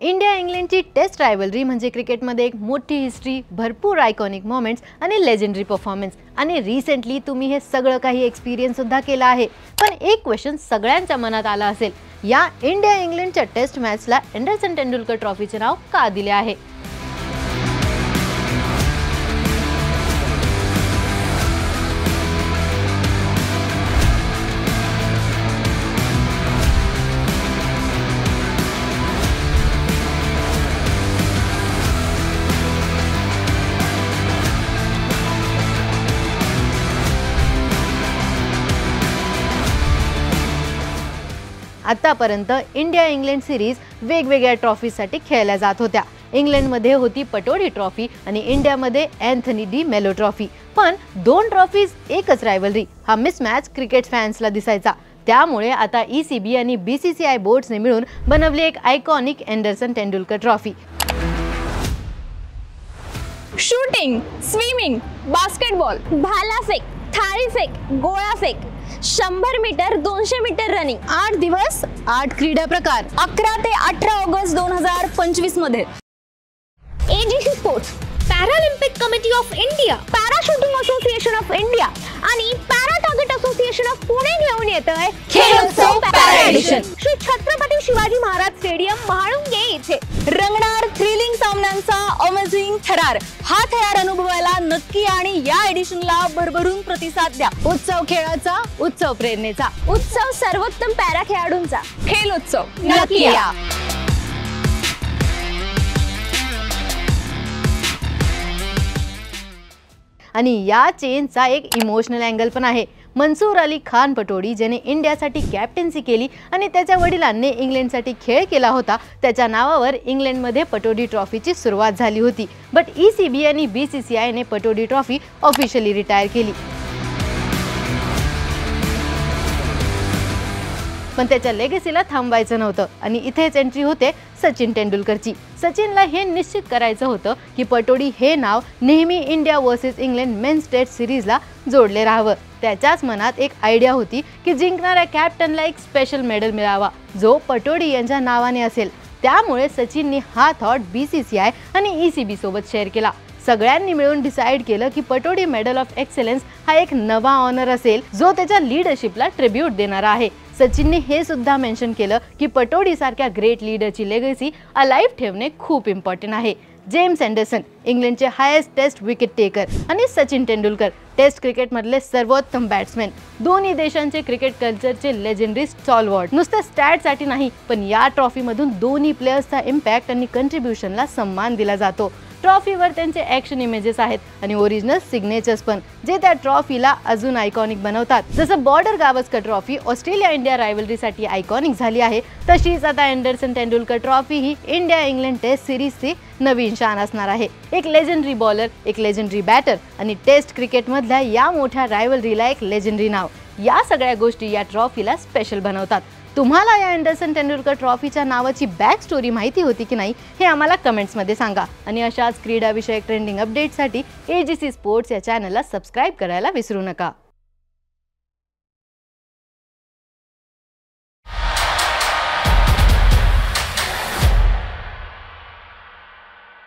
India इंग्लंडची test rivalry म्हणजे क्रिकेटमध्ये एक मोठी हिस्ट्री, भरपूर आयकॉनिक मोमेंट्स आणि लेजेंडरी परफॉर्मन्स। आणि रिसेंटली तुम्ही हे सगळं काही एक्सपिरियन्स सुद्धा केला आहे। पण एक क्वेश्चन सगळ्यांच्या मनात आला असेल, या इंडिया इंग्लंडच्या टेस्ट मॅचला एंडरसन तेंडुलकर ट्रॉफीचे नाव का दिले आहे? आतापर्यंत इंडिया इंग्लंड सिरीज वेगवेगळ्या ट्रॉफीसाठी खेळल्या जात होत्या। इंग्लंडमध्ये होती पटोडी ट्रॉफी आणि इंडियामध्ये अँथनी डी मेलो ट्रॉफी। पण दोन ट्रॉफीज एकच रायव्हलरी हा मिसमॅच क्रिकेट फॅन्सला दिसायचा। त्यामुळे आता ECB आणि BCCI बोर्ड्सने मिळून बनवली एक iconic Anderson Tendulkar trophy. Shooting, swimming, basketball, भालाफेक, थाळीफेक, गोळाफेक, 100 मीटर, 200 मीटर रनिंग, 8 दिवस 8 क्रीडा प्रकार, 11 ते 18 ऑगस्ट 2025 मध्ये। AGC sports, Paralympic committee of India, para shooting association of India आणि para target association of Pune घेऊन येतोय Khelotsav para edition. Shri Chhatrapati Shivaji Maharaj stadium Mahalunge येथे रंगणार थ्रिलिंग सामन्यांचा अमेझिंग थरार। हा थरार अनुभवायला नक्की आणि या एडिशनला भरभरून प्रतिसाद द्या। उत्सव खेळाचा, उत्सव प्रेरणेचा, उत्सव सर्वोत्तम पॅरा खेळाडूंचा, खेलोत्सव नक्की या। आणि या चेनचा एक इमोशनल अँगल पण आहे। मंसूर अली खान पटोडी ज्याने इंडियासाठी कॅप्टन्सी केली आणि त्याच्या वडिलांनी इंग्लंडसाठी खेळ केला होता, त्याच्या नावावर इंग्लंडमध्ये पटोडी ट्रॉफीची सुरुवात झाली होती। बट ECB आणि BCCI ने पटोडी ट्रॉफी ऑफिशियली रिटायर केली। पण त्याच्या लेगसीला थांबवायचं नव्हतं आणि इथेच एंट्री होते सचिन तेंडुलकरची। सचिनला हे निश्चित करायचं होतं की पटोडी हे नाव नेहमी India versus England men's test सिरीजला जोडले राहावं। त्याच्याच मनात एक आयडिया होती की जिंकणाऱ्या कॅप्टनला एक स्पेशल मेडल मिळावा जो पटोडी यांच्या नावाने असेल। त्यामुळे सचिनने हा थॉट BCCI आणि ECB सोबत शेअर केला। सगळ्यांनी मिळून डिसाइड केलं की पटोडी मेडल ऑफ एक्सलन्स हा एक नवा ऑनर असेल जो त्याच्या लीडरशिपला ट्रिब्यूट देणारा आहे। सचिनने हे सुद्धा मेन्शन केलं की पटोडी सारख्या ग्रेट लीडरची लेगसी अलाइव्ह ठेवणे खूप इम्पॉर्टंट आहे। जेम्स अँडरसन इंग्लंडचे हायेस्ट टेस्ट विकेट टेकर आणि सचिन तेंडुलकर टेस्ट क्रिकेटमधले सर्वोत्तम बॅट्समॅन, दोन्ही देशांचे क्रिकेट कल्चरचे लेजेंडरी स्टॉलवर्ड। नुसतं स्टॅटसाठी नाही पण या ट्रॉफीमधून दोन्ही प्लेयर्सचा इम्पॅक्ट आणि कंट्रीब्युशनला सन्मान दिला जातो। ट्रॉफीवर त्यांचे ॲक्शन इमेजेस आहेत आणि ओरिजिनल सिग्नेचर्स पण जे त्या ट्रॉफीला अजून आयकॉनिक बनवतात। जसं Border Gavaskar trophy Australia India रायव्हलरीसाठी आयकॉनिक झाली आहे, तशीच आता एंडरसन तेंडुलकर ट्रॉफी ही इंडिया इंग्लंड टेस्ट सिरीजची नवीन शान असणार आहे। एक लेजेंडरी बॉलर, एक लेजेंडरी बॅटर आणि टेस्ट क्रिकेटमधल्या या मोठ्या रायव्हलरीला एक लेजेंडरी नाव, या सगळ्या गोष्टी या ट्रॉफीला स्पेशल बनवतात। तुम्हाला या एंडरसन तेंडुलकर ट्रॉफीच्या नावाची बॅक स्टोरी माहिती होती की नाही हे आम्हाला कमेंट्समध्ये सांगा। आणि अशाच क्रीडाविषयक ट्रेंडिंग अपडेट्ससाठी AGC स्पोर्ट्स या चॅनलला सबस्क्राईब करायला विसरू नका।